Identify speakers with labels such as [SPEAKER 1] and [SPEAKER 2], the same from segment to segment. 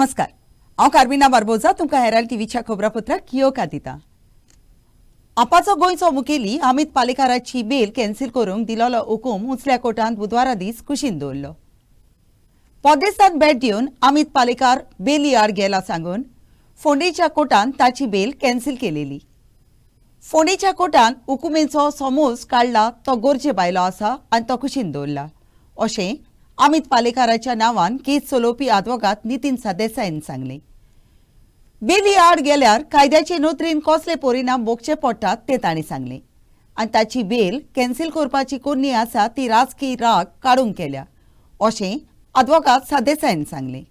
[SPEAKER 1] नमस्कार, हांव कार्मिना बारबोजा तुमकां हेराल्ड टीव्हीच्या खबरापत्राक येवकार दिता। आपाचो गोंयचो मुखेली अमित पालेकाराची बेल कॅन्सील करूंक दिलोलो हुकूम उंचल्या कोर्टान बुधवारा दीस कुशीन दवरलो। परदेसांत भेट दिवन अमित पालेकार बेली आड गेला सांगून फोंडेच्या कोर्टान ताची बेल कॅन्सील केलेली। फोंडेच्या कोर्टान हुकुमेचो समोस काडला तो गरजे भायलो आसा आनी तो कुशीन दवरला अशें अमित पालेकाराच्या नांवान केस चलोवपी आदवोगाद नितीन सरदेसाईन सांगलें। बेली आड गेल्यार कायद्याचे नोंदणीन कसले परिणाम भोगचे पडटात ते तांणी सांगलें आनी ताची बेल कॅन्सील करपाची कोन्नी आसा ती राजकीय राग काडूंक केल्या अशें आदवोगाद सरदेसाईन सांगलें।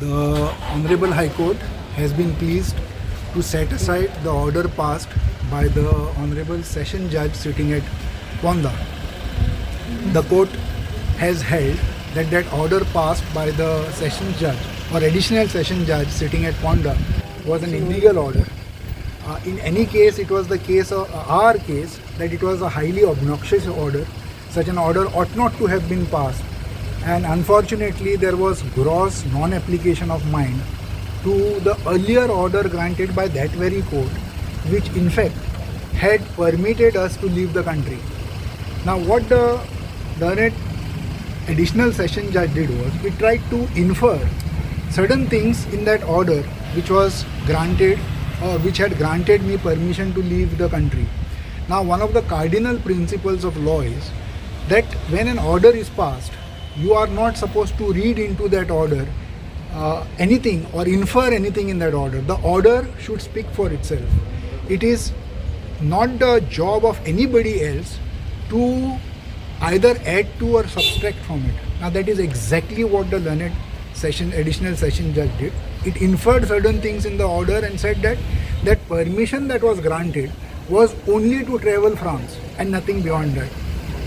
[SPEAKER 2] The Honorable High Court has been pleased to set aside the order passed by the Honorable Session Judge sitting at Ponda. The court has held that that order passed by the Session Judge or Additional Session Judge sitting at Ponda was an illegal order. In any case, it was the case of our case that it was a highly obnoxious order. Such an order ought not to have been passed. And unfortunately there was gross non-application of mind to the earlier order granted by that very court, which in fact had permitted us to leave the country. Now what the learned additional session judge did was he tried to infer certain things in that order which was granted or which had granted me permission to leave the country. Now one of the cardinal principles of law is that when an order is passed, you are not supposed to read into that order anything or infer anything in that order. The order should speak for itself. It is not the job of anybody else to either add to or subtract from it. Now that is exactly what the learned additional session judge did. It inferred certain things in the order and said that that permission that was granted was only to travel France and nothing beyond that.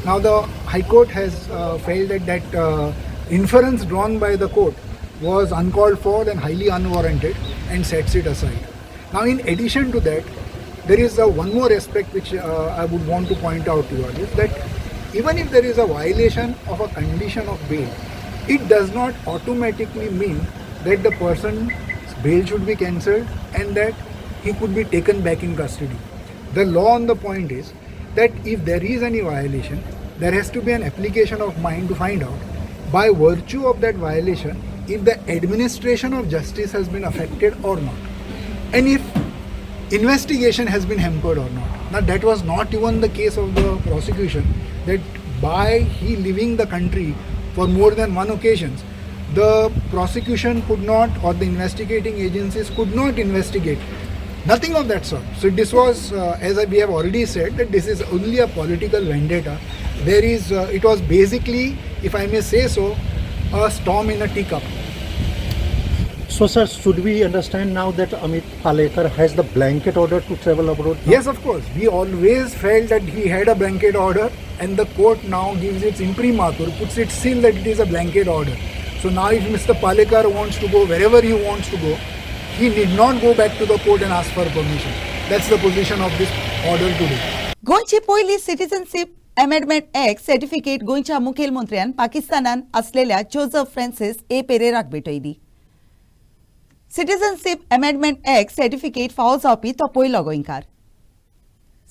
[SPEAKER 2] Now the High Court has felt that that inference drawn by the court was uncalled for and highly unwarranted and sets it aside. Now in addition to that, there is one more aspect which I would want to point out to you all, is that even if there is a violation of a condition of bail, it does not automatically mean that the person's bail should be cancelled and that he could be taken back in custody. The law on the point is that if there is any violation, there has to be an application of mind to find out by virtue of that violation if the administration of justice has been affected or not, and if investigation has been hampered or not. Now that was not even the case of the prosecution, that by he leaving the country for more than one occasions, the prosecution could not or the investigating agencies could not investigate. Nothing of that sort. So this was, as we have already said, that this is only a political vendetta. There is, it was basically, if I may say so, a storm in a teacup.
[SPEAKER 3] So sir, should we understand now that Amit Palekar has the blanket order to travel abroad now?
[SPEAKER 2] Yes, of course. We always felt that he had a blanket order, and the court now gives its imprimatur, puts its seal that it is a blanket order. So now if Mr. Palekar wants to go wherever he wants to go, he need not go back to the court and ask for permission. That's the position of this order today.
[SPEAKER 1] गोंयची पयली citizenship amendment act certificate गोंयच्या मुखेलमंत्र्यान पाकिस्तानान असलेल्या Joseph Francis ए पेरेराक भेटयली। Citizenship amendment act certificate फावो जावपी तो पयलो गोंयकार।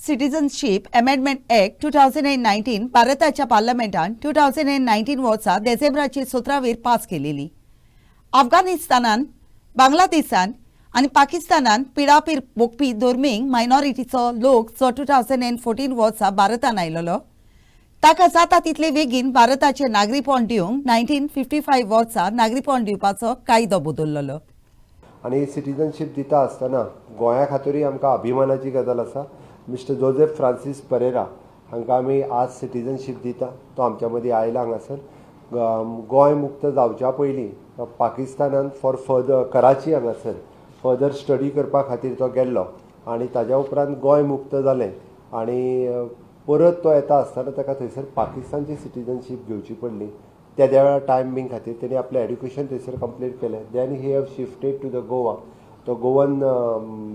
[SPEAKER 1] Citizenship amendment act 2019 भारताच्या पार्लमेंटान 2019 वर्सा डिसेंबराची 17 पास केलेली। अफगाणिस्तानान, बांगलादेशान आनी पाकिस्तानान पिडापीर भोगपी धर्मीक मायनॉरिटीचो लोक जो 2014 वर्सा भारतान आयलोलो ताका जाता तितले बेगीन भारताचे नागरीपण दिवंक 1955 वर्सा नागरीपण दिवपाचो कायदो बदललो।
[SPEAKER 4] आणि सिटीजनशीप दिता आसतना गोंया खातीरय आमकां अभिमानाची गजाल आसा। मिस्टर जोसेफ फ्रांसीस पेरेरा हांकां आमी आज सिटीजनशीप दिता। तो आमच्या मदीं आयला हांगासर। गोंय मुक्त जावच्या पयलीं पाकिस्तानान फॉर फर्दर कराची हांगासर फर्दर स्टडी करपा खातीर तो गेल्लो आनी ताज्या उपरांत गोंय मुक्त जालें आनी परत तो येता आसतना ताका थंयसर पाकिस्तानची सिटीजनशीप घेवची पडली। त्या वेळा टायमींग खातीर तेणी आपलें एड्युकेशन थंयसर कंप्लीट केलें। Then he have shifted to the Goa. तो गोवन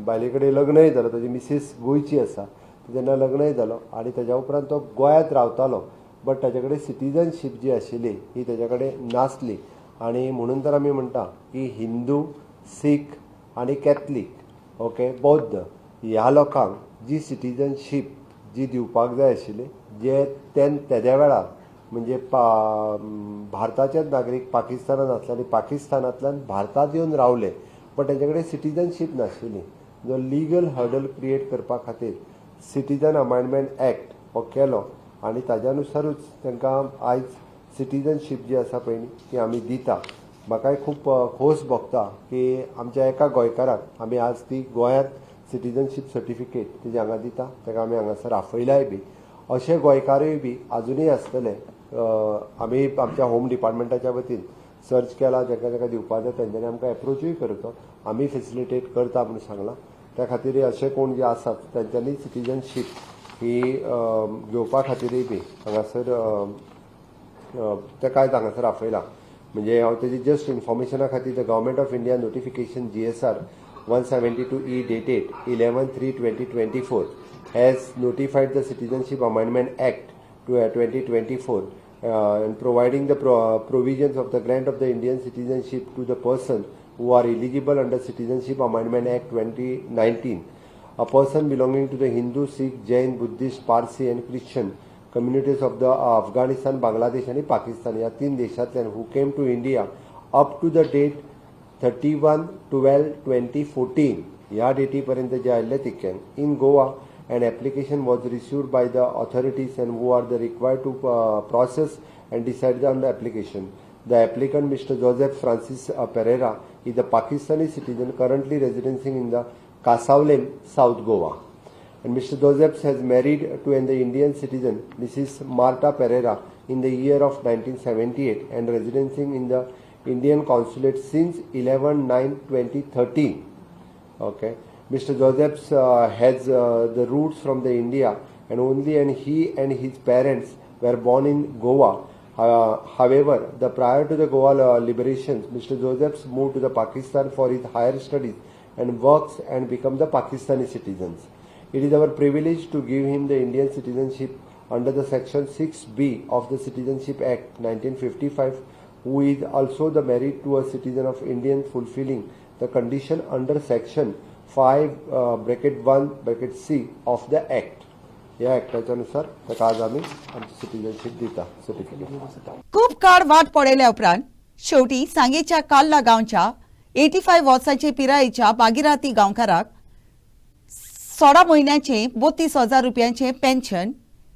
[SPEAKER 4] बायले कडेन लग्नय जालो, ताजी मिसीस गोंयची आसा, जेन्ना लग्नय जालो आनी ताज्या उपरांत तो गोंयांत रावतालो, बट ताजे कडेन सिटीजनशीप जी आशिल्ली ही ताजे कडेन नासली आणि म्हणून तर आमी म्हणटा की हिंदू, सीख आणि कॅथलीक ओके बौद्ध ह्या लोकांक जी सिटीजनशीप जी दिवपाक जाय आशिल्ली जे तेद्या वेळार म्हणजे भारताचेच नागरीक पाकिस्तानात आसले आनी पाकिस्तानांतल्यान भारतात येवन रावले पण तेंचे कडेन सिटीजनशीप नाशिल्ली. जो लिगल हर्डल क्रिएट करपा खातीर सिटीजन अमेंडमेंट एक्ट हो केलो आनी ताज्या अनुसारूच तांकां आयज सिटीजनशीप जी आसा पळय ती आमी दिता. म्हाकाय खूब खोस भोगता की आमच्या एका गोंयकाराक आमी आज ती गोंयांत सिटीजनशीप सर्टिफिकेट तेजे हांगा दिता ताका आमी हांगासर आफयलाय बी. अशे गोंयकारूय बी आजुनूय आसतले. आमी आमच्या होम डिपार्टमेंटाच्या वतीन सर्च केला जाका जाका दिवपा जाय तेंच्यांनी आमकां एप्रोचूय करतो आमी फेसिलिटेट करता म्हणून सांगलां. त्या खातीर अशे कोण जे आसात तेंच्यांनी सिटीजनशीप ही घेवपा खातीरय बी हांगासर ते कांयच हांगासर आफयला. म्हणजे हांव तेजी जस्ट इन्फॉर्मेशना खातीर the government of India notification GSR 172E dated 11/3/2024 has notified the Citizenship Amendment Act 2024 and providing the provisions of the grant of the Indian citizenship to the person who are eligible under Citizenship Amendment Act 2019. A person belonging to the Hindu, Sikh, Jain, Buddhist, Parsi and Christian communities of the Afghanistan, Bangladesh and Pakistan या 3 देशांतल्यान who came to India up to the date 31/12/2014 ह्या डेटी पर्यंत जे आयिल्ले तितक्यान in Goa an application was received by the authorities and who are the required to process and decide on the application. The applicant, Mr. Joseph Francis Pereira, is a Pakistani citizen currently residing in the Kasavlem, South Goa. And Mr. Joseph has married to an Indian citizen, Mrs. Marta Pereira, in the year of 1978 and residing in the Indian consulate since 11/9/2013. Okay. Mr. Joseph has the roots from the India and he and his parents were born in Goa. However, prior to the Goa liberations, Mr. Joseph moved to the Pakistan for his higher studies and works and become the Pakistani citizens. It is our privilege to give him the Indian citizenship under the Section 6B of the Citizenship Act 1955, who is also the married to a citizen of Indian fulfilling the condition under Section 5(1)(c) of the Act. या ऍक्टाच्या अनुसार ताका आज आमी आमची citizenship दिता certificate.
[SPEAKER 1] खूप काळ वाट पळयल्या उपरांत शेवटी सांगेच्या काल्ला गांवच्या 85 वर्सांचे पिरायेच्या भागीरथी गांवकाराक 16 म्हयन्याचे 32,000 रुपयांचे पेन्शन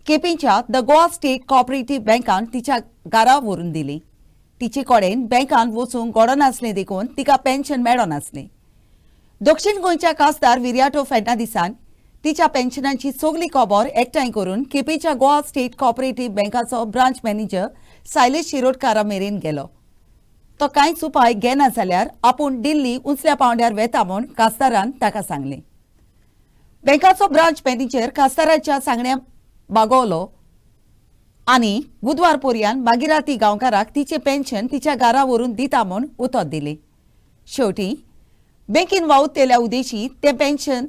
[SPEAKER 1] केपेंच्या द गोवा स्टेट कोऑपरेटिव्ह बँकान तिच्या घरा व्हरून दिली. तिचे कडेन बँकान वचूंक घडनासलें देखून तिका पेन्शन मेळनासलें. दक्षिण गोंयच्या खासदार विर्याटो फेर्नांदीसान तिच्या पेन्शनाची सगली खबर एकठांय करून केपेंच्या गोवा स्टेट कोऑपरेटिव्ह बँकाचो ब्रांच मॅनेजर सायलेश शिरोडकारा मेरेन गेलो. तो कांयच उपाय घेना जाल्यार आपूण दिल्ली उंचल्या पांवड्यार वेता म्हूण खासदारान ताका सांगलें. बँकाचो ब्रांच मॅनेजर खासदाराच्या सांगण्या बागोवलो आनी बुधवार पर्यंत भागीरथी गांवकाराक तिचे पेन्शन तिच्या घरा व्हरून दिता म्हूण उतर दिलें. शेवटी बँकेन वावुरतेल्या उद्देशी ते पेन्शन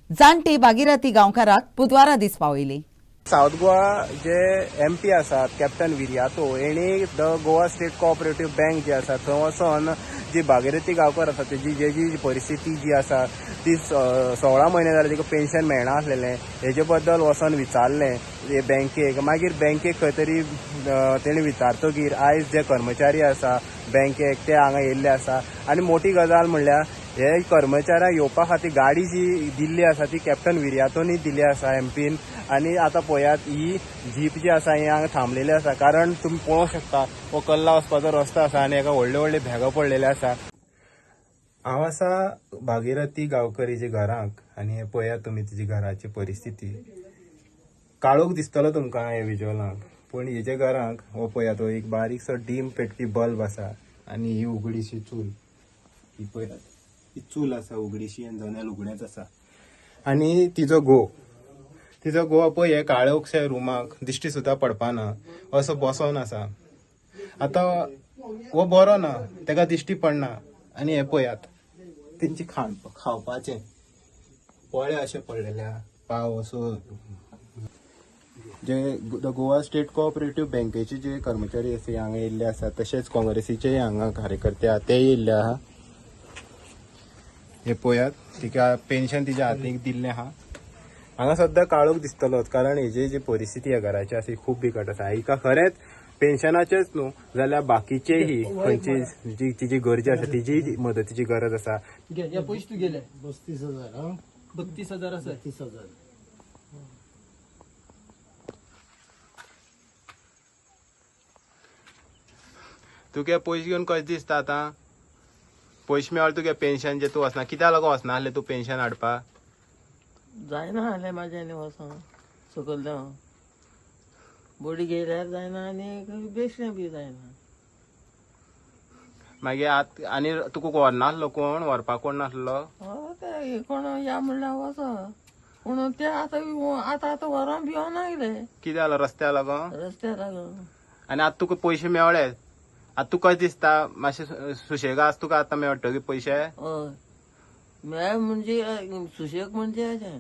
[SPEAKER 1] जाणटे भागीरथी गांवकाराक बुधवारा दीस पावयले.
[SPEAKER 5] साउथ गोवा जे MP आसात कॅप्टन विर्यातो हेणी the Goa state cooperative bank जी आसा थंय वचोन जी भागीरथी गांवकार आसा तेजी जी परिस्थिती जी आसा ती 16 म्हयने जाले तिका पेन्शन मेळना आसलेलें हेजे बद्दल वचोन विचारलें बँकेक. मागीर बँकेक खंय तरी तेणी विचारतकीर आयज जे कर्मचारी आसा बँकेक ते हांगा येयल्ले आसा आनी मोठी गजाल म्हणल्यार हे कर्मचाऱ्यांक येवपा खातीर गाडी जी दिल्ली आसा ती कॅप्टन विर्यातोनी दिल्ली आसा MPन. आनी आतां पळयात ही जीप जी आसा ही हांगा थांबलेली आसा कारण तुमी पळोवंक शकता हो कल्ला वचपाचो रस्तो आसा आनी हाका व्हडले व्हडले भेगो पडलेले आसा. हांव आसा भागीरथी गांवकरीच्या घरांक आनी हे पळयात तुमी तिची घराची परिस्थिती. काळोख दिसतलो तुमकां हे विज्युअलांक पूण हेजे घरांक हो पळयात हो एक बारीकसो डीम पेटपी बल्ब आसा आनी ही उगडीशी चूल. ही पळयात ही चूल आसा उगडीशी आनी जनेल उगडेंच आसा आनी तिजो घोव पळय हे काळोखशे रुमाक दिश्टी सुद्दां पडपाना असो बसोन आसा. आतां हो बरो ना तेका दिश्टी पडना आनी हे पळयात तेंची खावपाचें पोळे अशें पडलेले पाव असो जे गोवा स्टेट कोऑपरेटिव्ह बँकेचे जे कर्मचारी असे हांगा येयल्ले आसा तशेंच काँग्रेसीचे हांगा कार्यकर्ते आहा ते येयल्ले आहा. हे पळयात तिका पेन्शन तिच्या हातीक दिल्लें आहा. हांगा सद्दां काळोख दिसतलोच कारण हेजी जी परिस्थिती ह्या घराची आसा ही खूब बिकट आसा. हिका खरेंच पेन्शनाचेच न्हू जाल्यार बाकीचेही खंयची जी तिची गरज आसा तिची मदतीची गरज आसा.
[SPEAKER 6] या पयशे तू गेले
[SPEAKER 3] 32,000.
[SPEAKER 6] 32,000 आसा
[SPEAKER 3] 32,000.
[SPEAKER 5] तुगे पयशे घेवन कशें दिसता आतां? पयशे मेळ्ळे तुगे पेन्शन जे तूं वचना कित्याक लागून वचना आहलें तूं पेन्शन हाडपाक?
[SPEAKER 7] जायना आहलें म्हाज्यानी वचोन सकयल देंव बॉडी घेयल्यार जायना आनी बेश्टें बी जायना.
[SPEAKER 5] मागीर आनी तुका व्हरना आहलो कोण व्हरपाक कोण नासलो?
[SPEAKER 7] ते कोण या म्हणल्यार वचो पूण ते आतां व्हरोन भिवना कितें
[SPEAKER 5] कितें जालें रस्त्याक लागून?
[SPEAKER 7] रस्त्यार लागून.
[SPEAKER 5] आनी आतां तुका पयशे मेळ्ळे आतां तुका कशें दिसता मातशें सुशेगाद तुका आतां मेळटकीर पयशे?
[SPEAKER 7] हय मेळ म्हणजे सुशेग म्हणजे अशें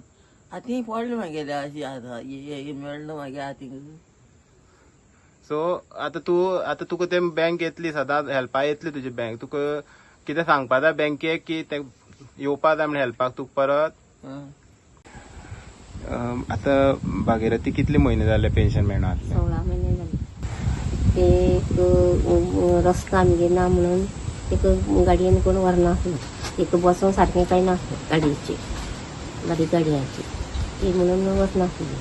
[SPEAKER 7] हाती पडलें म्हागेलें अशी आतां मेळना मागीर हातीक.
[SPEAKER 5] सो आतां तुका ते बँक येतली सदांच हेल्पाक येतली तुजी बँक तुका कितें सांगपा जाय बँकेक की ते येवपा जाय म्हण हेल्पाक तुका परत? आतां भागीरथी कितले म्हयने जाले पेन्शन मेळना?
[SPEAKER 8] 16 महिने झाले. ते एक रस्तो आमगे ना म्हणून एक गाडयेन कोण व्हरना एक बसोन सारकें कांय नासलें गाडयेची गाडयाची ती म्हणून वचनासली.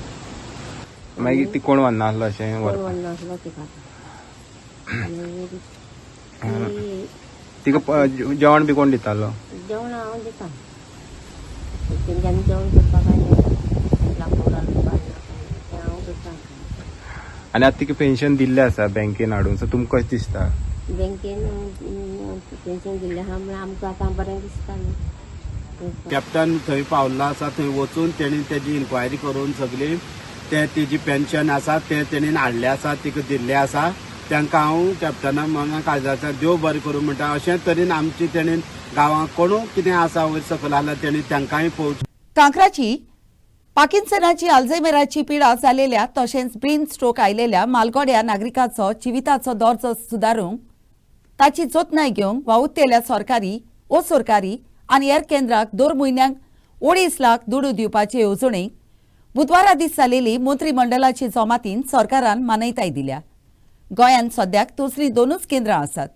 [SPEAKER 5] मागीर ती कोण व्हरना आहलो अशें
[SPEAKER 8] कोण
[SPEAKER 5] व्हरपाक?
[SPEAKER 8] व्हरनासलो तिका.
[SPEAKER 5] तिका जेवण बी कोण दितालो?
[SPEAKER 8] जेवण हांव दिता. तेंच्यांनी जेवण करपाक लाकूड हाडून तें हांव करता.
[SPEAKER 5] आनी आतां तिका पेन्शन दिल्लें आसा बँकेन हाडून सो तुमकां कशें दिसता?
[SPEAKER 8] बँकेन पेन्शन दिल्लें आहा म्हळ्यार आमकां आतां बरें दिसता न्हू.
[SPEAKER 9] कॅप्टन थंय पावल्लो आसा थंय वचून तेणी तेजी इन्क्वायरी करून सगळी ते तेजी पेन्शन आसा ते तेणीन हाडले आसा तिका दिल्ले आसा. तांकां हांव कॅप्टना मना काळजाचा देव बरें करूं म्हणटा. अशें तरेन आमची तेणीन गांवांत कोणू कितें आसा वयर सकयल आसल्यार तेणी तांकांय पळोवचें.
[SPEAKER 1] कांक्राची पार्किन्सनाची अल्झायमराची पिडा जालेल्या तशेंच ब्रेन स्ट्रोक आयलेल्या मालगोड्या नागरिकाचो जिविताचो दर्जो सुदारूंक ताची जतनाय घेवंक वावुरतेल्या सरकारी आनी हेर केंद्राक 2 म्हयन्यांक 2.5 लाख दुडू दिवपाचे येवजणेक बुधवारा दीस जालेली मंत्रिमंडळाची जमातीन सरकारान मान्यताय दिल्या. गोंयांत सद्याक दुसरी 2च केंद्रां आसात.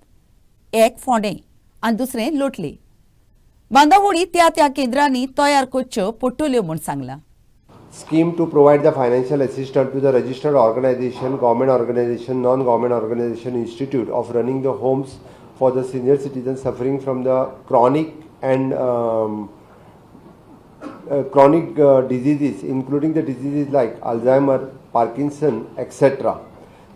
[SPEAKER 1] एक फोंडें आनी दुसरें लोटले. बांदावळी त्या केंद्रांनी तयार करच्यो पडटल्यो म्हूण सांगलां.
[SPEAKER 4] Scheme to provide the financial assistance to the registered organization, government organization, non-government organization, institute of running the homes for the senior citizens suffering from the chronic and chronic diseases, including the diseases like Alzheimer, Parkinson, etc.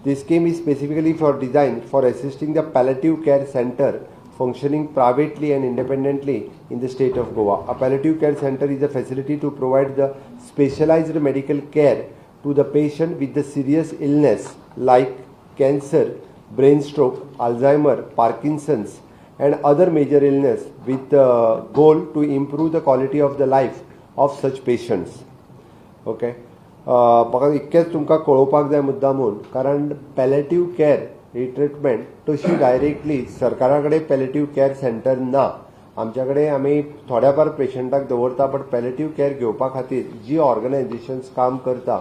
[SPEAKER 4] This scheme is specifically designed for assisting the palliative care center functioning privately and independently in the state of Goa. A palliative care center is a facility to provide the specialized medical care to the patient with the serious illness like cancer, brain stroke, Alzheimer, Parkinson's and other major illness with the goal to improve the quality of the life of such patients. Okay. म्हाका इतकेंच तुमकां कळोवपाक जाय मुद्दामून कारण palliative care ही treatment तशी directly सरकारा कडेन palliative care centre ना. आमच्या कडेन आमी थोड्या फार पेशंटाक दवरता बट पॅलेटिव्ह केअर घेवपा खातीर जी ऑर्गनायझेशन्स काम करता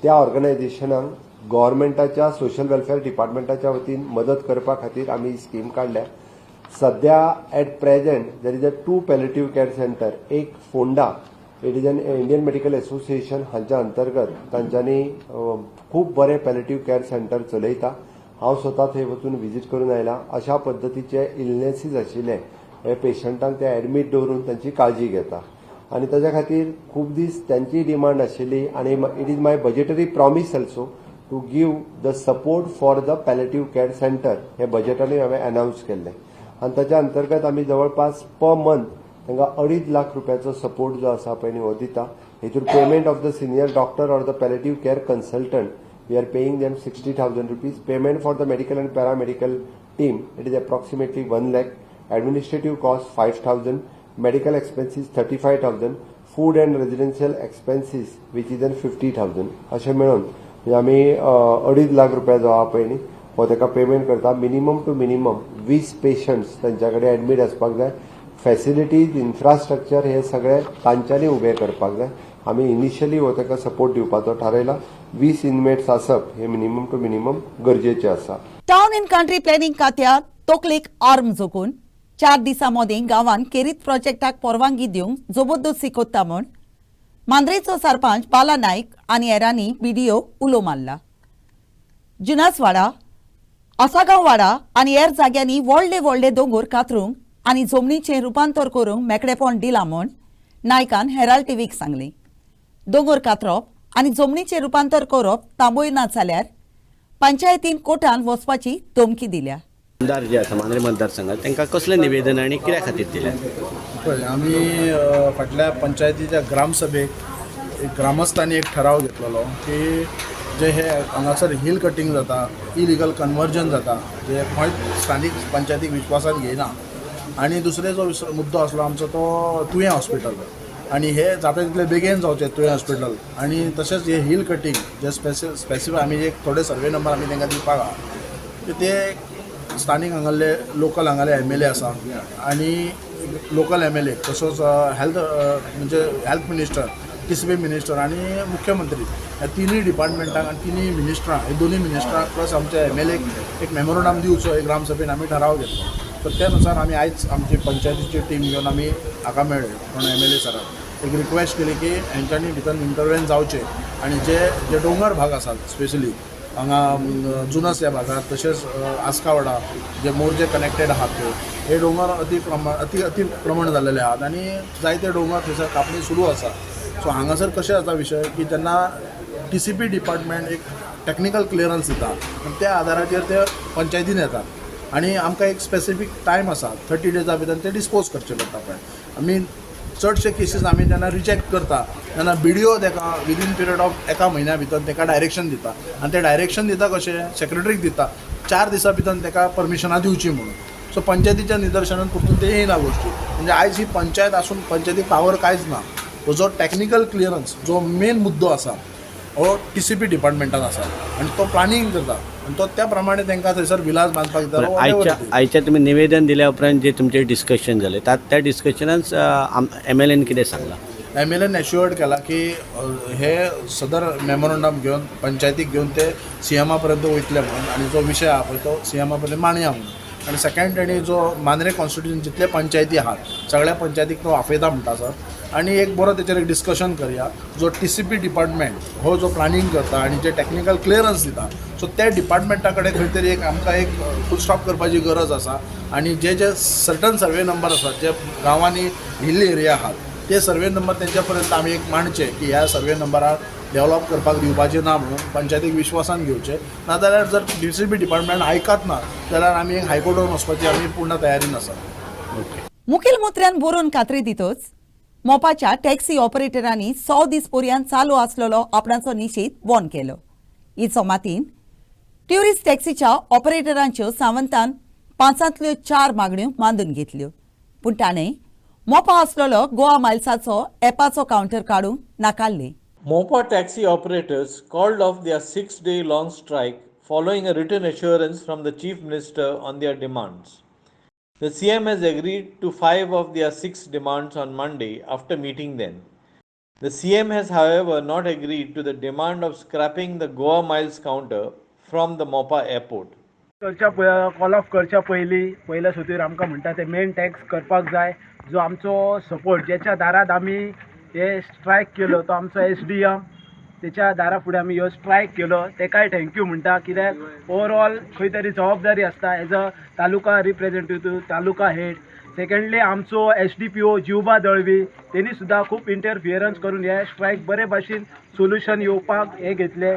[SPEAKER 4] त्या ऑर्गनायझेशनांक गव्हर्मेंटाच्या सोशल वेलफेअर डिपार्टमेंटाच्या वतीन मदत करपा खातीर आमी ही स्कीम काडल्या. सध्या at present there is 2 palliative care centre. एक Ponda it is an Indian Medical Association हांच्या अंतर्गत तांच्यांनी खूब बरें पॅलेटिव्ह केअर सेंटर चलयता. हांव स्वता थंय वचून विजीट करून आयला. अशा पद्दतीचे इलनेसीस आशिल्ले हे पेशंटांक ते एडमीट दवरून तांची काळजी घेता आनी ताच्या खातीर खूब दीस त्यांची डिमांड आशिल्ली आनी it is my budgetary promise also to give the support for the palliative care centre. हे बजेटानूय हांवें अनाउन्स केल्लें आनी ताच्या अंतर्गत आमी जवळपास पर मंथ तांकां 2.5 लाख रुपयाचो सपोर्ट जो आसा पळय हो दिता. हेतून payment of the senior doctor or the palliative care consultant we are paying them 60,000 rupees. Payment for the medical and paramedical team, it is approximately 1 lakh. Administrative cost 5,000. Medical expenses 35,000. Food and residential expenses which is then 50,000. अशें मेळून म्हणजे आमी 2.5 लाख रुपया जो आहा पळय न्ही हो ताका पेमेंट करता. मिनिमम टू मिनिमम 20 पेशंट्स तांच्या कडेन एडमीट आसपाक जाय. फॅसिलिटीज इन्फ्रास्ट्रक्चर हे सगळे तांच्यांनी उबें करपाक जाय. आमी इनिशियली हो ताका सपोर्ट दिवपाचो थारायला. 20 इनमेट्स आसप हे मिनिमम टू मिनिमम गरजेचें आसा.
[SPEAKER 1] टाउन इन कंट्री प्लॅनिंग खात्यात तकलेक आर्म जोखून 4 दिसां मदीं गांवांत केरीत प्रोजेक्टाक परवानगी दिवंक जबरदस्ती कोत्ता म्हूण मांद्रेचो सरपंच बाला नायक आनी हेरांनी बीडीओ उलो मारला. जुनासवाडा, आसागांववाडा आनी हेर जाग्यांनी व्हडले व्हडले दोंगर कातरूंक आनी जमनीचें रुपांतर करूंक मेकळेपण दिलां म्हूण नायकान हेराल्ड टीव्हीक सांगलें. दोंगर कातरप आनी जमनीचें रुपांतर करप थांबयना जाल्यार पंचायतीन कोर्टान वचपाची धमकी दिल्या.
[SPEAKER 10] मतदार जे आसा मांद्रे मतदारसंघात तांकां कसलें निवेदन आनी कित्या खातीर दिलें?
[SPEAKER 11] पळय आमी फाटल्या पंचायतीच्या ग्रामसभेक ग्रामस्थांनी एक ठराव घेतलेलो की जे हे हांगासर हिल कटिंग जाता, इलिगल कन्वर्जन जाता, जे खंय स्थानीक पंचायतीक विश्वासान घेयना. आनी दुसरे जो मुद्दो आसलो आमचो तो तुयें हॉस्पिटल आनी हे जाता तितले बेगीन जावचें तुयें हॉस्पिटल. आनी तशेंच हे हिल कटिंग जे स्पेसिफीक आमी एक थोडे सर्वे नंबर आमी तांकां दिवपाक आहा ते स्थानीक हांगाले लोकल हांगाले MLA आसा आनी लोकल MLA तसोच हेल्थ म्हणजे हेल्थ मिनिस्टर, TCP मिनिस्टर आनी मुख्यमंत्री ह्या तिनूय डिपार्टमेंटाक आनी तिनूय मिनिस्टरां हे दोनूय मिनिस्टरांक प्लस आमच्या MLA एक मेमोरंडम दिवचो एक ग्रामसभेन आमी ठराव घेतलो. तर त्या नुसार आमी आयज आमची पंचायतीची टीम घेवन आमी हाका मेळ्ळे पूण MLA सराक एक रिक्वेस्ट केली की हेंच्यांनी भितर इंटरवेन जावचें आनी जे दोंगर भाग आसात स्पेशली हांगा जुनस ह्या भागात तशेंच आस्कावाडा जे मोर्जे कनेक्टेड आहात हे दोंगर अति प्रमाण जाल्लेले आहात आनी जायते दोंगर थंयसर कापणी सुरू आसा. सो हांगासर कशें जाता विशय की जेन्ना TCP डिपार्टमेंट एक टॅक्निकल क्लियरन्स दिता आनी त्या आदाराचेर ते पंचायतीन येतात आनी आमकां एक स्पेसिफीक टायम आसा 30 डेजा भितर ते डिस्पोज करचे पडटा. पळय आमी चडशे केसीस आमी जेन्ना रिजेक्ट करता तेन्ना BDO ताका विदीन पिरियड ऑफ एका म्हयन्या भितर ताका डायरेक्शन दिता आनी ते डायरेक्शन दिता कशें सेक्रेटरीक दिता 4 दिसां भितर ताका परमिशनां दिवची म्हणून. सो पंचायतीच्या निदर्शनान परतून ते येयना गोश्टी. म्हणजे आयज ही पंचायत आसून पंचायतीक पावर कांयच ना. जो टॅक्निकल क्लियरन्स जो मेन मुद्दो आसा हो TCP डिपार्टमेंटान आसा आनी तो प्लॅनिंग करता आनी तो त्या प्रमाणे तांकां थंयसर विलास बांदपाक दिता.
[SPEAKER 10] आयच्या तुमी निवेदन दिल्या उपरांत जे तुमचें डिस्कशन जालें त्या डिस्कशनान MLAन कितें सांगलां?
[SPEAKER 11] MLAन एश्युअर्ड केला की हे सदर मेमोरंडम घेवन पंचायतीक घेवन ते CMA पर्यंत वयतले म्हणून आनी जो विशय आहा पळय तो CMA पर्यंत मांडया म्हणून. आनी सेकंड तेणी जो मांद्रे कॉन्स्टिट्युशन जितले पंचायती आहात सगळ्या पंचायतीक तो आपयता म्हणटा सर आनी एक बरो तेचेर एक डिस्कशन करया. जो TCP डिपार्टमेंट हो जो प्लॅनिंग करता आनी जे टॅक्निकल क्लियरन्स दिता सो त्या डिपार्टमेंटा कडेन खंय तरी एक आमकां एक फूल स्टॉप करपाची गरज आसा. आनी जे सर्टन सर्वे नंबर आसात जे गांवांनी हिल एरिया आहात ते सर्वे नंबर तेंच्या पर्यंत आमी एक मांडचे की ह्या सर्वे नंबरार डेवलप करपाक दिवपाचे ना म्हणून पंचायतीक विश्वासान घेवचे. नाजाल्यार जर TCP डिपार्टमेंट आयकत ना जाल्यार आमी एक हायकोर्टान वचपाची आमी पूर्ण तयारीन आसा.
[SPEAKER 1] मुखेल मंत्र्यान बरोवन खात्री दितच मोपाच्या टॅक्सी ऑपरेटरांनी 100 दीस पर्यंत चालू आसलेलो आपणाचो निषेध बंद केलो. हिचो मातीन ट्युरिस्ट टॅक्सीच्या ऑपरेटरांच्यो सावंतान 5तल्यो 4 मागण्यो मांडून घेतल्यो. पूण ताणें मोपा आसलेलो गोवा मायल्साचो एपाचो कावंटर काडूंक नाकारले.
[SPEAKER 6] Mopa taxi operators called off their 6-day long strike following a written assurance from the Chief Minister on their demands. The CM has agreed to 5 of their 6 demands on Monday after meeting them. The CM has, however, not agreed to the demand of scrapping the Goa Miles counter from the Mopa airport.
[SPEAKER 12] Call of करच्या पयल्या सुतीर आमकां म्हणटा ते main tax करपाक जाय. जो आमचो support जेच्या दारात आमी हे स्ट्रायक केलो तो आमचो SDM तेच्या दारा फुडें आमी ह्यो स्ट्रायक केलो तेकाय थँक्यू म्हणटा. कित्याक ओवरऑल खंय तरी जबाबदारी आसता as a taluka representative taluka head. Secondly आमचो SDPO जिवबा दळवी तेणी सुद्दां खूब इंटरफियरन्स करून हे स्ट्रायक बरे भाशेन सोल्युशन येवपाक हे घेतले.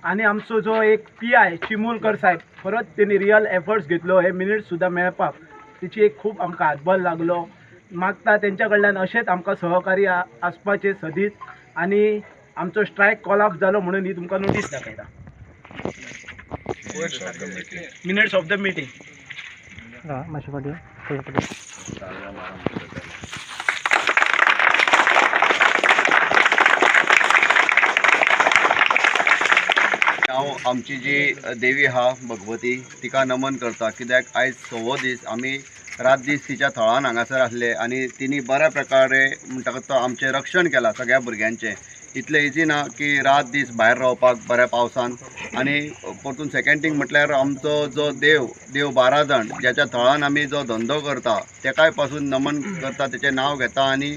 [SPEAKER 12] आनी आमचो जो एक PI चिमुलकर साहेब परत तेणी रियल एफर्ट्स घेतलो हे मिनिट्स सुद्दां मेळपाक तेची एक खूब आमकां हातबल लागलो. मागता तेंच्या कडल्यान अशेंच आमकां सहकारी आसपाचें सदीत आनी आमचो स्ट्रायक कॉल ऑफ जालो म्हणून ही तुमकां नोटीस दाखयता. Minutes of the meeting.
[SPEAKER 9] हांव आमची जी देवी आहा भगवती तिका नमन करता, कित्याक आयज 6वो दीस आमी रात दीस तिच्या थळान हांगासर आसले आनी तिणी बऱ्या प्रकारे म्हणटा तो आमचें रक्षण केलां सगळ्या भुरग्यांचें. इतलें इजी ना की रात दीस भायर रावपाक बऱ्या पावसान. आनी परतून सेकंड थिंग म्हटल्यार आमचो जो देव 12 जाण ज्याच्या थळान आमी जो धंदो करता तेकाय पासून नमन करता, तेचें नांव घेता. आनी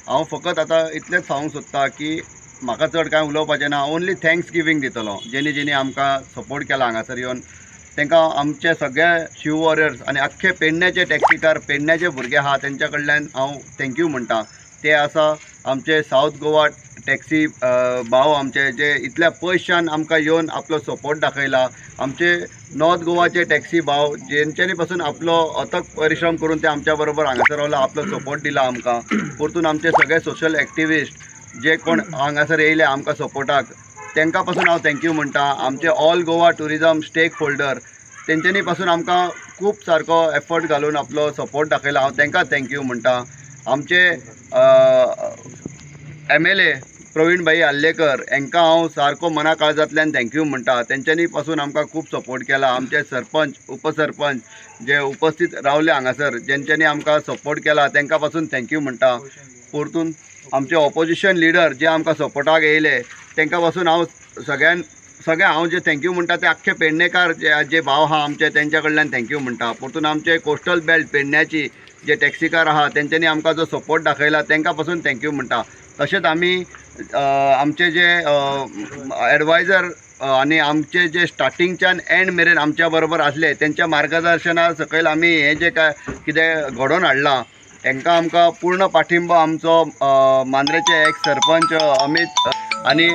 [SPEAKER 9] हांव फकत आतां इतलेंच सांगूंक सोदता की म्हाका चड कांय उलोवपाचें ना, ओन्ली थँक्स गिवींग दितलो जेणी आमकां सपोर्ट केला हांगासर येवन. तांकां आमचे सगळे शिव वॉरियर्स आनी आख्खे पेडण्याचे टॅक्सीकार, पेडण्याचे भुरगे आहा तेंच्या कडल्यान हांव थँक्यू म्हणटा. ते आसा आमचे सावथ गोवा टॅक्सी भाव आमचे जे इतल्या पयसच्यान आमकां येवन आपलो सपोर्ट दाखयला. आमचे नॉर्थ गोवाचे टॅक्सी भाव जेंच्यांनी पासून आपलो अथक परिश्रम करून ते आमच्या बरोबर हांगासर रावला, आपलो सपोर्ट दिला आमकां. परतून आमचे सगळे सोशल एक्टिविस्ट जे कोण हांगासर येयले आमकां सपोर्टाक, तांकां पासून हांव थँक्यू म्हणटा. आमचे all Goa tourism stakeholder तेंच्यांनी पासून आमकां खूब सारको एफर्ट घालून आपलो सपोर्ट दाखयला, हांव तांकां थँक्यू म्हणटा. आमचे MLA प्रवीण भाई आल्लेकर हांकां हांव सारको मना काळजांतल्यान थँक्यू म्हणटा. तेंच्यांनी पासून आमकां खूब सपोर्ट केला. आमचे सरपंच, उपसरपंच जे उपस्थित रावले हांगासर, जेंच्यांनी आमकां सपोर्ट केला तांकां पासून थँक्यू म्हणटा. परतून आमचे ऑपोजिशन लिडर जे आमकां सपोर्टाक येयले तांकां पासून हांव सगळे हांव जे थँक्यू म्हणटा ते आख्खे पेडणेकार जे भाव आहा आमचे तेंच्या कडल्यान थँक्यू म्हणटा. परतून आमचे कोस्टल बेल्ट पेडण्याची जे टॅक्सीकार आहा तेंच्यांनी आमकां जो सपोर्ट दाखयला तांकां पासून थँक्यू म्हणटा. तशेंच आमी आमचे जे एडवायजर आनी आमचे जे स्टार्टिंगच्यान एंड मेरेन आमच्या बरोबर आसले तेंच्या मार्गदर्शना सकयल आमी हें जे काय कितें घडोवन हाडलां हांकां आमकां पूर्ण पाठिंबा आमचो मांद्रेचे एक्स सरपंच अमित आनी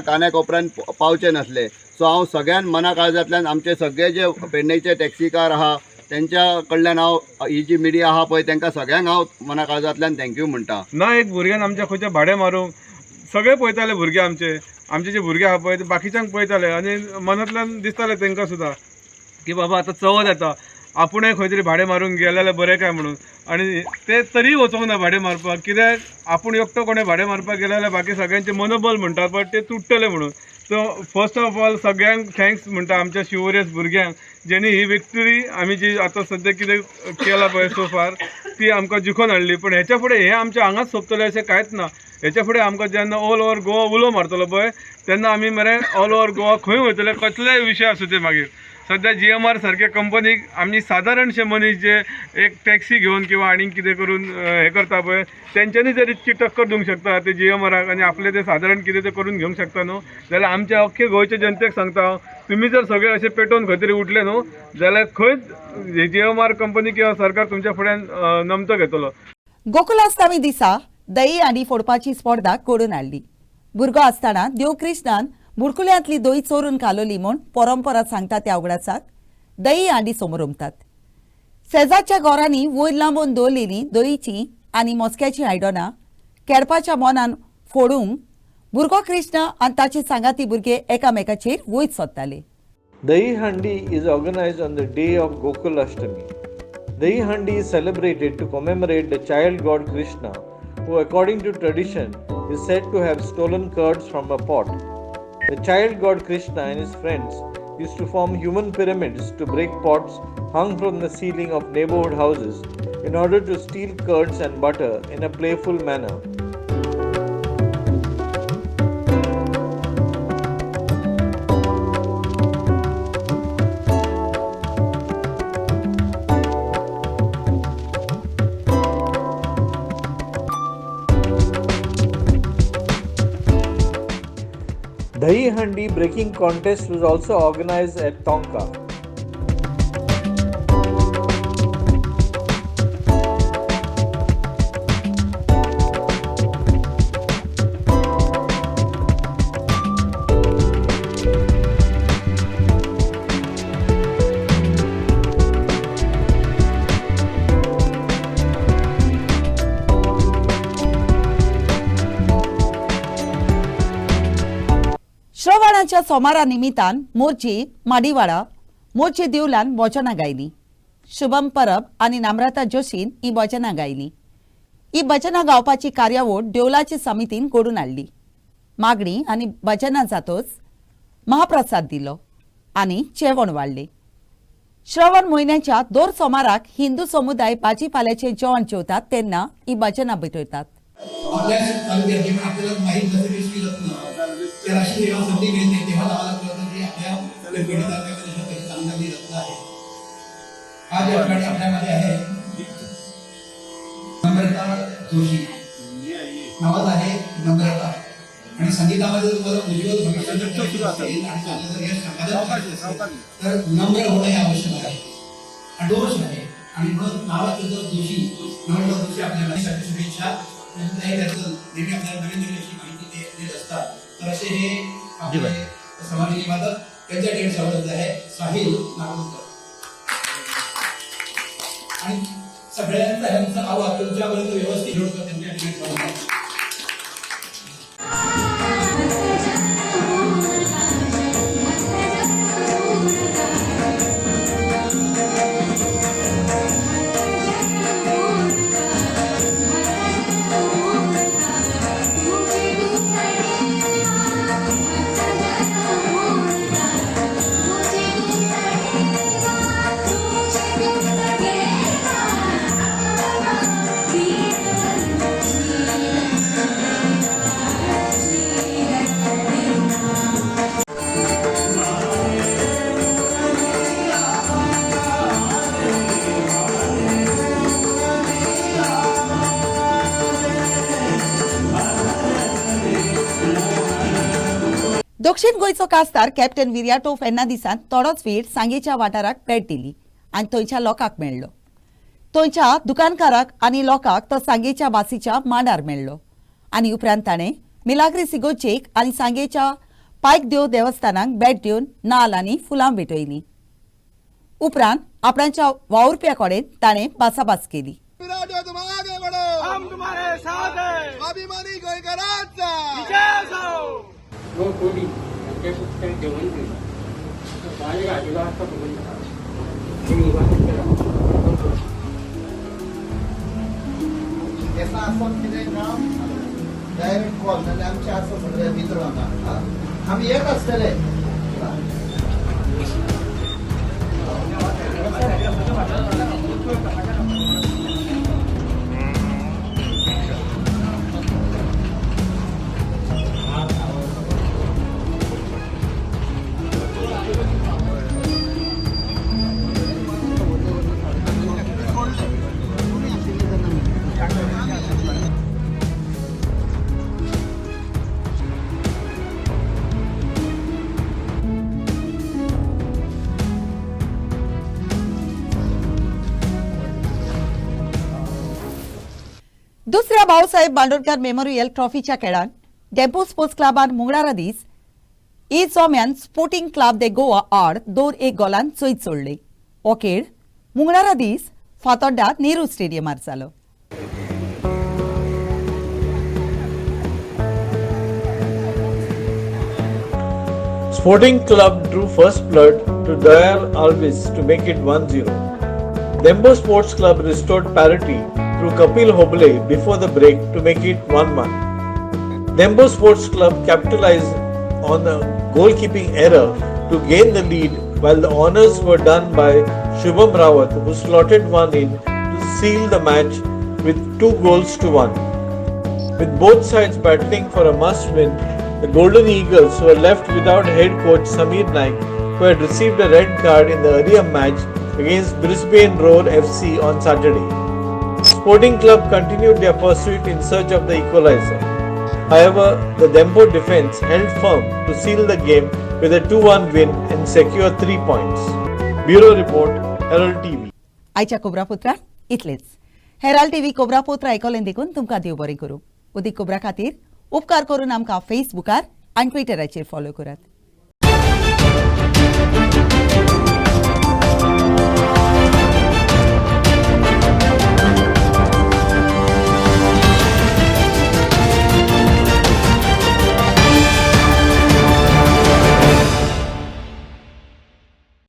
[SPEAKER 9] कान्या कोपऱ्यान पावचे नासले. सो हांव सगळ्यान मना काळजांतल्यान आमचे सगळे जे पेडणेचे टॅक्सीकार आहा तेंच्या कडल्यान हांव ही जी मिडिया आहा पळय तांकां सगळ्यांक हांव मना काळजांतल्यान थँक्यू म्हणटा.
[SPEAKER 12] ना एक भुरग्यान आमच्या खंयचे भाडें मारूंक सगळे पळयताले भुरगे आमचे जे भुरगे आहा पळय ते बाकीच्यांक पळयताले आनी मनांतल्यान दिसताले तांकां सुद्दां की बाबा आतां चवथ येता, आपुणूय खंय तरी भाडें मारूंक गेले जाल्यार बरें काय म्हणून. आनी ते तरी वचोंक ना भाडें मारपाक, कित्याक आपूण एकटो कोणें भाडें मारपाक गेले जाल्यार बाकी सगळ्यांचे मनोबल म्हणटा पळय ते तुट्टले म्हणून. सो फर्स्ट ऑफ ऑल सगळ्यांक थँक्स म्हणटा आमच्या शिवोरियस भुरग्यांक जेणी ही विक्टरी आमी जी आतां सद्या कितें केला पळय सो फार ती आमकां जिखून हाडली. पण हेच्या फुडें हें आमचें हांगाच सोंपतलें अशें कांयच ना. हेच्या फुडें आमकां जेन्ना ऑल ओवर गोवा उलो मारतलो पळय तेन्ना आमी मरे ऑल ओवर गोवा खंय वयतले कसलेय विशय आसूं ते मागीर. सध्या GMR सारख्या कंपनीक आमी सादारणशे मनीस जे एक टॅक्सी घेवन किंवा आनीक कितें करून हें करता पळय तेंच्यांनी जर इतकी टक्कर दिवंक शकता ते GMRाक आनी आपले ते सादारण कितें ते करून घेवंक शकता न्हू, जाल्यार आमच्या अख्खे गोंयच्या जनतेक सांगता हांव, तुमी जर सगळे अशे पेटोवन खंय तरी उठले न्हू जाल्यार खंयच GMR कंपनी किंवा सरकार तुमच्या फुड्यान नमतो घेतलो.
[SPEAKER 1] गोकुलाष्टमी दिसा दही हांडी फोडपाची स्पर्धा घडोवन हाडली. भुरगो आसतना देवकृष्णान बुडकुल्यांतली दही चोरून घालोली म्हूण परंपरा सांगता त्या उगडासाक दही हांडी समोर उमतात. शेजारच्या घरांनी वयर लांबून दवरलेली दहीची आनी मस्क्याची आयदनां खेळपाच्या मोनान फोडूंक भुरगो कृष्ण आनी ताचे सांगाती भुरगे एकामेकाचेर वयर सोदताले.
[SPEAKER 6] Dahi Handi is organized on the day of Gokulashtami. Dahi Handi is celebrated to commemorate the child god Krishna, who according to tradition is said to have stolen curds from a pot. The child god Krishna and his friends used to form human pyramids to break pots hung from the ceiling of neighborhood houses in order to steal curds and butter in a playful manner. Dahi Handi breaking contest was also organized at Tonka.
[SPEAKER 1] श्रवणाच्या सोमारा निमित्तान मोर्ची माडीवाडा मोर्चे देवलान भजनां गायली. शुभम परब आनी नम्रता जोशीन ही भजनां गायली. ही भजनां गावपाची कार्यावळ देवलाची समितीन घडोवन हाडली. मागणी आनी भजनां जातोच महाप्रसाद दिलो आनी जेवण वाडलें. श्रावण म्हयन्याच्या दर सोमाराक हिंदू समुदाय भाजीपाल्याचें जेवण जेवतात तेन्ना ही भजनां भिटयतात.
[SPEAKER 13] आपल्या तालुक्यात जेव्हा आपल्याला माहीत नसेल एसटी रत्न त्या राष्ट्रीय जेव्हा संधी मिळते तेव्हा आम्हाला कळतं की आपल्या पेढी तालुक्यामध्ये काही चांगली रत्न आहे. आज या ठिकाणी आपल्यामध्ये आहे नम्रता जोशी नावाचं आहे नम्रता आणि संगीतामध्ये तुम्हाला उज्ज्वल भविष्य असेल आणि चांगलं जर यश संपादन तर नम्र होणं हे आवश्यक आहे. दोष आहे आणि म्हणून नावाचं जर जोशी नम्रता जोशी आपल्याला शुभेच्छा. नेहमी आपल्याला नवीन नवीन अशी माहिती देत असतात. तर असे हे आपले समाजी वादक त्यांच्या डेट स्वागत आहे साहिल नागपूरकर आणि सगळ्यांचा ह्यांचा आवाज तुमच्यापर्यंत व्यवस्थित जोडतो त्यांच्या डेट स्वागत.
[SPEAKER 1] दक्षिण गोंयचो कास्तार कॅप्टन विर्याटो फेर्नांदीसान थोडोच वेळ सांगेच्या वाठाराक भेट दिली आनी थंयच्या लोकांक मेळ्ळो. थंयच्या दुकानकाराक आनी लोकांक तो सांगेच्या भासीच्या मांडार मेळ्ळो आनी उपरांत ताणें मिलाग्रीस इगोर्जेक आनी सांगेच्या पायक देवस्थानाक भेट दिवन नाल्ल आनी फुलां भेटयलीं. उपरांत आपणाच्या वावुरप्या कडेन ताणें भासाभास केली.
[SPEAKER 14] डायरेक्ट कॉल जाल्यार आमचे आसा सगळे मित्र आमी एक आसतले.
[SPEAKER 1] दुसऱ्या भाऊसाहेब बांदोडकर मेमोरियल ट्रॉफीच्या खेळांत डेंपो स्पोर्ट्स क्लबान मुंगळारा दीस ई सोम्यान स्पोर्टिंग क्लब दे गोवा आड 2-1 गोलान चोयत सोडले. हो खेळ मुंगळारा दीस फातोड्डा नेहरू स्टेडियमार जालो.
[SPEAKER 6] Sporting Club drew first blood to Dayal Alvis to make it 1-0. Dembo Sports Club restored parity through Kapil Hoble before the break to make it 1-1. Dembo Sports Club capitalized on a goalkeeping error to gain the lead while the honours were done by Shubham Rawat, who slotted one in to seal the match with 2-1. With both sides battling for a must win, the Golden Eagles were left without head coach Sameer Naik, who had received a red card in the earlier match against Brisbane Roar FC on Saturday. Sporting Club continued their pursuit in search of the equaliser. However, the Dembo defence held firm to seal the game with a 2-1 win and secure 3 points. Bureau Report, Herald TV.
[SPEAKER 1] आयच्या कोबरापुत्रात इतलेच. Herald TV कोबरापुत्र आयकलें देखून तुमकां देव बरें करूं. उदीक cobra खातीर उपकार करून आमकां फेसबुकार आनी ट्विटराचेर फॉलो करात.